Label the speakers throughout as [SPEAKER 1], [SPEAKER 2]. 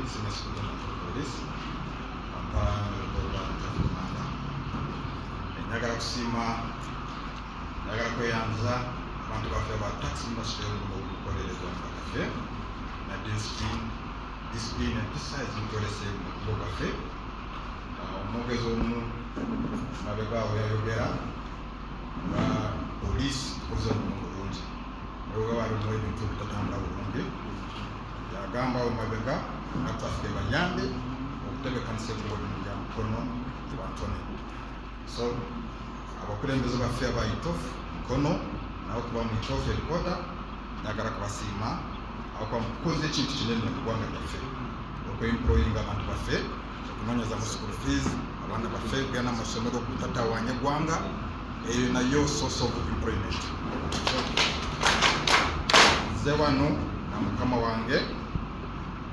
[SPEAKER 1] Senior Superintendent of Police, njagala kusiima njagala kweyanza abantu baffe aba tax industry okukolera eggwanga lyaffe na discipline empisa ezimutolese mu kubo gaffe. Omwogezi omu mabegaawo yayogera nga poliisi tukoze omulimu bulungi naye walimu ebintu bitatambula bulungi. Yagamba mabega nga traffic bayambe okutebekanisa ebikolwa bya mukono batone. So abakulembeze baffe abayitofu mukono nawe kuba mu itofu erikota njagala kubasiima abakuba mukukoze ekintu kinene mu ggwanga lyaffe okweemployinga abantu baffe okunonyeza mu school fees abaana baffe kugenda mu masomero okutatawaanya eggwanga eyo nayo source of employment. Nze wano na mukama wange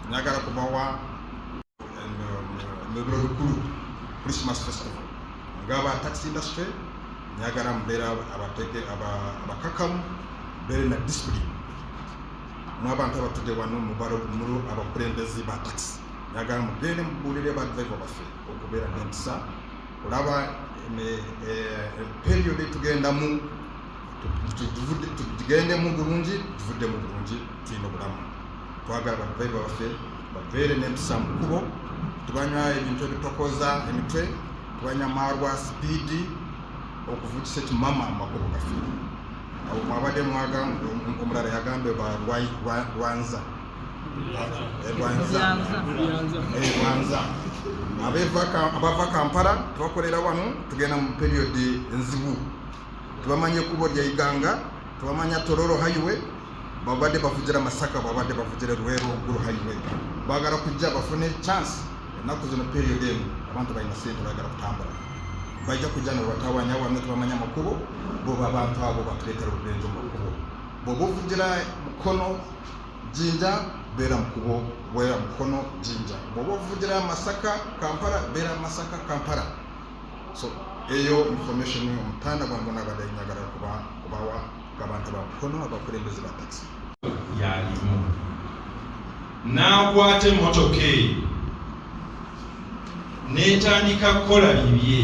[SPEAKER 1] njagala kubawa ebiro bikulu Christmas festival ngaba tax industry njagala mbeera abakakamu mbeere na discipline n'abantu abatudde wano mulu abakulembeze ba tax njagala mugende mubuulire ba driver baffe okubeera n'empisa olaba period tugendamu tugendemu bulungi tuvuddemu bulungi tulina obulamu. Twagala ba driver baffe babeere n'empisa mu kkubo tubanywa ebintu ebitokoza emitwe tubanya marwa sipiidi okuvugisa ekimama mu makubo gaffe. Awo mwabadde mwagamba omulala yagambe Rwanza abava Kampala tubakolera wano tugenda mu period enzibu tubamanya ekkubo lya Iganga tubamanya Tororo highway babadde bavugira Masaka babadde bavugira Lweru Gulu highway bagala kujja bafune chance ennaku zino period emu abantu balina sente bagala kutambula bajja kujja ne batawanya wano tubamanya makubo bo abantu abo batuleetera obubenje mu makubo bw'oba ovugira mukono Jinja beera mukubo bwera mukono Jinja bw'oba ovugira Masaka Kampala beera Masaka Kampala. So eyo information omutanda gwange nabadde njagala kubawa abantu ba mukono abakulembeze ba taxi
[SPEAKER 2] yalimu n'akwata emmotoka eyo n'etandika kukola bibye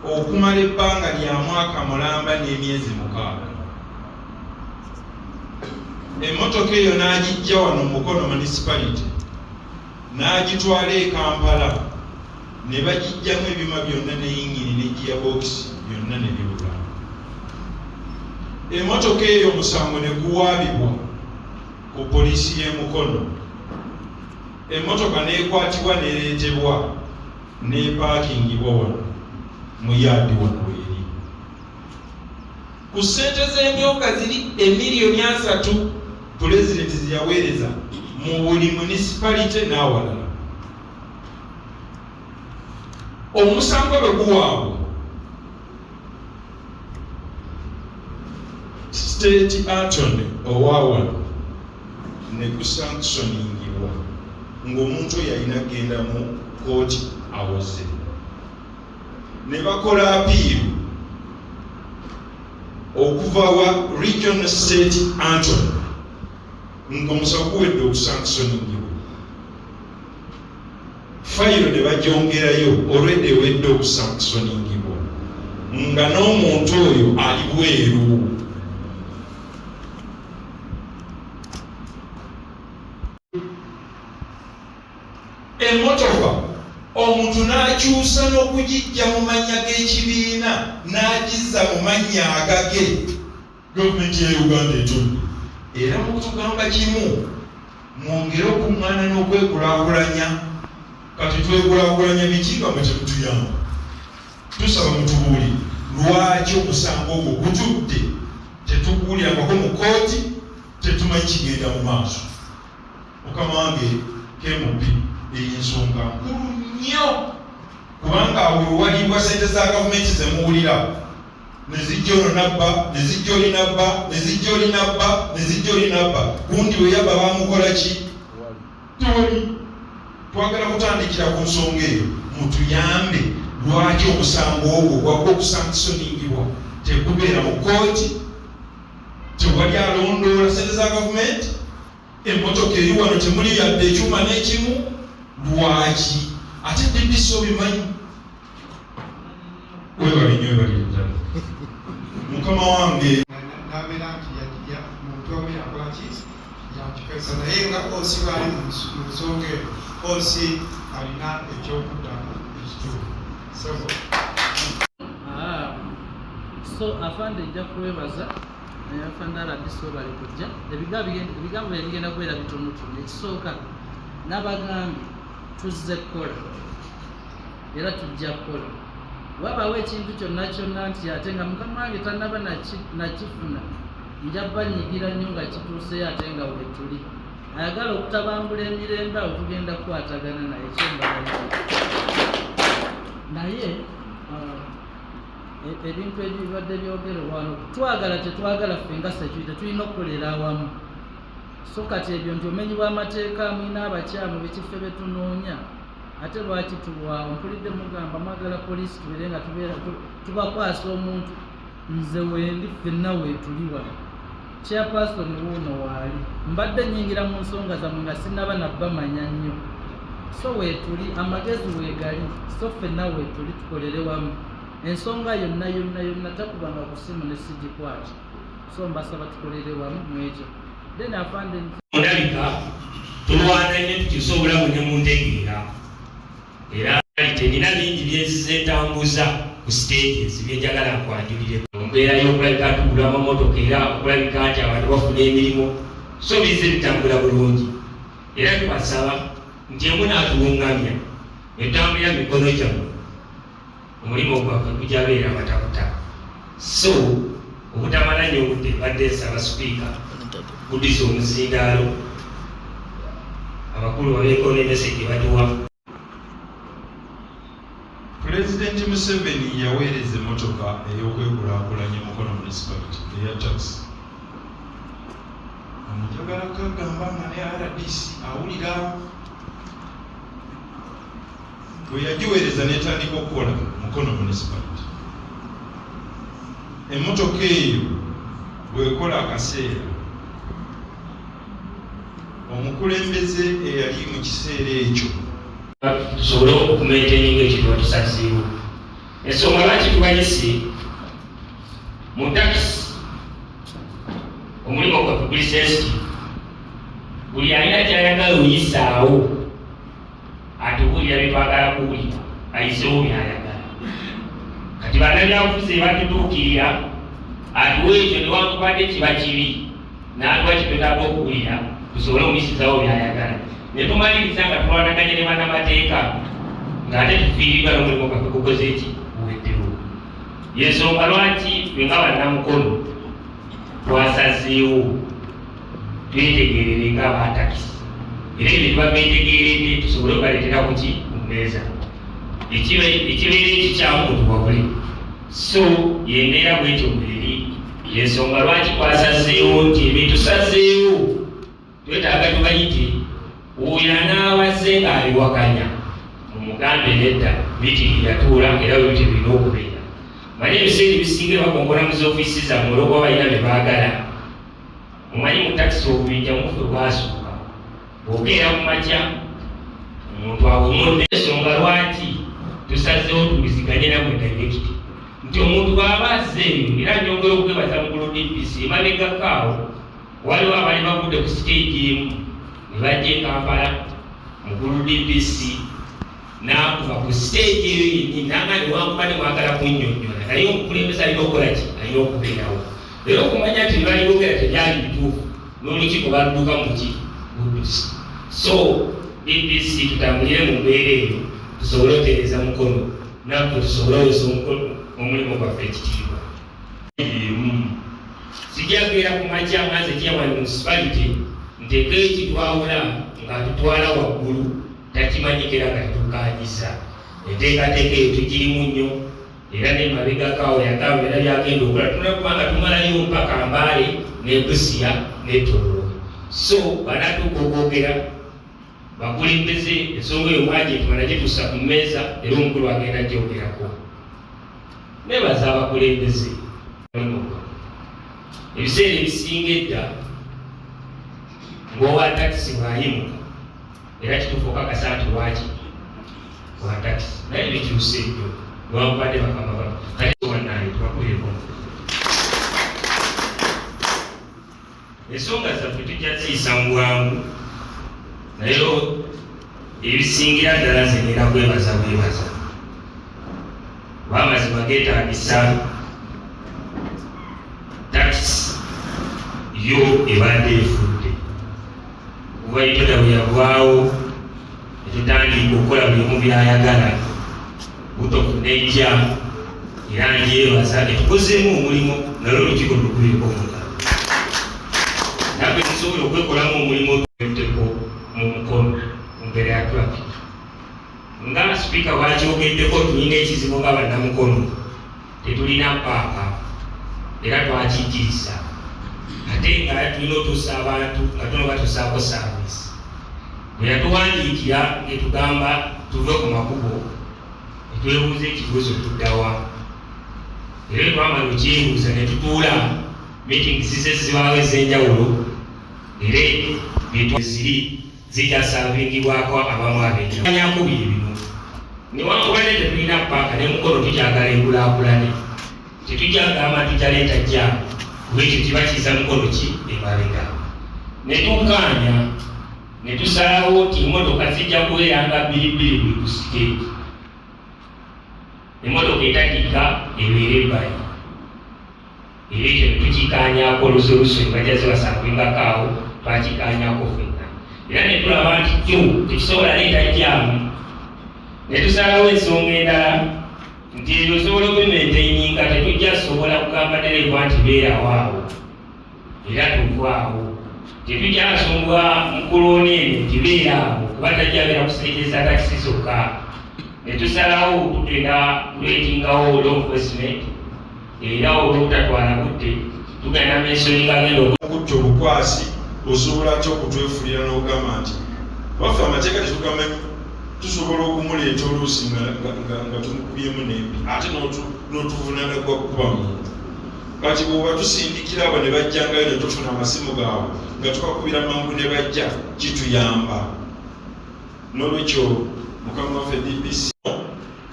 [SPEAKER 2] okumala ebbanga lya mwaka mulamba n'emyezi 6. Emmotoka eyo n'agijja wano Mukono municipality n'agitwala e Kampala ne bagijjamu ebyuma byonna ne yingini ne gearbox byonna ne bibula. Emmotoka eyo omusango ne guwaabibwa ku poliisi y'e Mukono. Emmotoka n'ekwatibwa n'ereetebwa n'epaakingibwa wano mu yaadi wano eri. Ku ssente z'emyooka ziri $3,000,000 pulezidenti ziyaweereza mu buli municipality n'awalala. Omusango bwe guwaabwa state attorney owawano ne gusanctioningibwa ng'omuntu oyo alina genda mu kooti awoze ne bakola apiiru okuva wa regional state attorney ng'omusango guwedde okusanctioningibwa fayiro ne bagyongerayo olwedde ewedde okusanctioningibwa nga n'omuntu oyo ali bweru. Emmotoka omuntu n'akyusa n'okugijja mu mannya g'ekibiina n'agizza mu mannya agage gavumenti ya Uganda etudde. Era mu kutugamba kimu mwongere okuŋŋaana n'okwekulaakulanya. Kati twekulaakulanya biki nga mwe tekutuyamba. Tusaba mutubuuli lwaki omusango ogwo gutudde tetuguulyangako mu kooti tetumanyi kigenda mu maaso. Mukama wange KMP ey'ensonga nkulu nnyo kubanga awo wewalibwa ssente za gavumenti ze muwulira ne zijja ono nabba ne zijja oli nabba ne zijja oli nabba ne zijja oli nabba gundi we yabba bamukola ki? Tewali. Twagala kutandikira ku nsonga eyo mutuyambe lwaki omusango ogwo gwakwa okusanctioningibwa tegubeera mu kooti tewali alondoola ssente za gavumenti emmotoka eri wano temuli yadde ekyuma n'ekimu. Lwaki? Ate DPC obimanyi. Webali nnyo webali ddala. Mukama wange
[SPEAKER 3] n'abeera nti yajja muntu omu yakola ki yakipesa naye nga osi bali mu nsonga eyo osi alina ekyokuddamu ekituufu.
[SPEAKER 4] So afande nja kwebaza naye afande aladiso bali kujja ebigambo ebigenda kubeera bitonotono. Ekisooka n'abagambye tuzze kukola era tujja kukola. Wabaawo ekintu kyonna kyonna nti ate nga mukama wange tannaba nakifuna nja banyigira nnyo nga kituuseyo ate nga weetuli. Ayagala okutabangula emirembe awo tugenda kukwatagana naye kyembalayo naye ebintu ebibadde byogerwa wano twagala tetwagala ffe nga security tulina okukolera awamu. So kati ebyo nti omenyi bw'amateeka mwina abakyamu bekiffe betunoonya ate lwaki tulwawo. Mpulidde mugamba mwagala poliisi tubeere nga tubakwasa omuntu. Nze wendi ffenna weetuli wano. Chairperson wuuno waali mbadde nyingira mu nsonga zammwe nga sinnaba nabbamanya nnyo. So weetuli amagezi weegali. So ffenna weetuli tukolere wamu. Ensonga yonna takubanga ku ssimu ne sigikwata. So mbasaba tukolere wamu mu ekyo. Then afande
[SPEAKER 5] ndabika tulwana nnyo tukyusa obulamu ne mu ntegeera. Era tenina bingi byentambuza ku stages byenjagala nkwanjulire. Mbeera y'okulabika tugula amamotoka era okulabika nti abantu bafuna emirimu. So bize bitambula bulungi. Era tubasaba nti emunaatulungamya etambulira mikono gyammwe omulimu gwaffe gujabeera matakuta. So obutamala nnyo obudde badde nsaba sipiika kuddiza omuzindaalo abakulu babeeko ne message batuwa.
[SPEAKER 2] Pulezidenti Museveni yaweereza emmotoka ey'okwekulaakulanya Mukono municipality eya taxi. Njagala kagamba nga ne RDC awulira bwe yagiweereza n'etandika okukola Mukono municipality. Emmotoka eyo bw'ekola akaseera omukulembeze eyali mu kiseera ekyo
[SPEAKER 5] tusobole okumaintaininga ekintu batusaziiwo. Ensonga lwaki tubanyise mu takisi omulimu gwaffe guli sensitive. Buli alina kyayagala oyisaawo atubuulira byetwagala kuwulira ayiseewo byayagala. Kati bannabyabufuzi batutuukirira atuwa ekyo newankubadde kiba kibi n'atuwa kitwetaaga okuwulira tusobole omuyisizaawo byayagala. Ne tumaliriza nga tulwanaganye ne bannamateeka ng'ate tufiiriddwa n'omulimu gwaffe gukoze eki guweddewo. Y'ensonga lwaki ffe nga bannamukono twasazeewo twetegerere ng'abatakisi era ebyo tuba twetegeredde tusobole okubaleetera ku ki ku mmeeza. Ekibeera ekikyamu mutuwabule. So yembeera bwetyo bweri. Y'ensonga lwaki twasazeewo nti ebitusazeewo twetaaga tubayite oyo anaabaze ng'abiwakanya mumugambe nedda mitingi yatuula era bwe bityo birina okubeera. Manyi ebiseera ebisinga bakongola mu z'ofiisi zammwe olwokuba balina bye baagala. Mumanyi mu takisi obubinja muffe bwasooka bw'okeera mu makya omuntu awumudde. Ensonga lwaki tusazeewo tuliziganye nammwe direct nti omuntu bw'aba azze eyo era nyongera okwebaza mukulu DPC emabegakaawo waliwo abali bavudde ku stage emu ne bajja e Kampala mukulu DPC n'akuba ku stage eyo yennyini nanga newankubadde mwagala kunnyonnyola naye omukulembeze alina okukola ki alina okubeerawo. Era okumanya nti nebalyogera tebyali bituufu n'olukiiko baludduka mu ki buddusi. So DPC tutambulire mu mbeera eyo tusobole otereeza mukono naffe tusobole owesa omulimu gwaffe ekitiibwa. Sijagera ku makya nganze chairman municipality nteeka ekitwawula nga tutwala waggulu takimanyikira nga tukanyiza. Enteekateeka eyo tugirimu nnyo era n'emabegakaawo yagamba era byagenda okola tunula kubanga tumalayo mpaka Mbale ne Busia ne Tororo. So banatuuka okwogera bakulembeze ensonga eyo mwagi tumala gituusa ku mmeeza era omukulu agenda gyogerako. Nebaza abakulembeze ebiseera ebisinga edda ng'owa takisi bw'ayimuka era kituufu okakasa nti lwaki wa takisi naye bikyuse nnyo lwakubadde bakama kati wannaye tubakubireko ensonga zaffe tujja ziyisa mu bwangu naye ebisingira ddala nze ngenda kwebaza bamazima geetaagisa takisi yo ebadde efudde kuva itoda bwe yavaawo netutandika okukola buli omu byayagala butofu nejja era ndyebaza etukozeemu omulimu nalwo olukiiko lukubireko muka nabwe tusobola okwekolamu omulimu tuteeko mu mukono mu mbeera ya traffic nga sipiika bwakyogeddeko tulina ekizibu nga bannamukono tetulina paaka era twakijjirisa ate nga tulina otuusa abantu nga tono batuusaako saavisi bwe yatuwandiikira etugamba tuve ku makubo netwebuuza ekibuuzo tuddawa era twamala okyebuuza ne tutuula meeting zisezibaawo ez'enjawulo era ziri zijasaavingibwako abamu abenjawanyako bye bino newankubadde tetulina paaka nemukono tukyagala enkulaakulane tetujagamba tujaleeta jjaamu kuba ekyo kiba kiza mukono ki emabega netukaanya netusalawo nti emmotoka zijja kubeeranga bbiribbiri buli ku siteeti emmotoka etakika ebeere ebbali era ekyo netukikaanyako olusooluso ebajja zibasangwingako awo twakikaanyako fenna era netulaba nti kyo tekisobola leeta jjaamu netusalawo ensonga endala nti ebyo osobola okubimentaininga tetujja sobola kugamba dereva nti beerawo awo era tuvaawo tetujjasonga mukulona eno nti beeraawo kuba tajjabeera kuseejeza takisi zokka netusalawo tugenda kuleetingawo law enforcement era olwobutatwala budde tugenda mensoni ngagenda
[SPEAKER 2] okutta obukwasi osobola ky okutwefulira n'ogamba nti waffe amateeka tetugamanyi tusobola okumuleeta oluusi nga tumukubyemu nembi ate n'otuvunana gwa kukuba muntu kati bwoba tusindikira abo ne bajjangayo ne tufuna amasimu gaabwe nga tukakubira mangu ne bajja kituyamba n'olwekyo mukama waffe DPC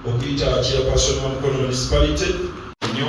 [SPEAKER 2] okuyita chairperson wa Mukono municipality nnyo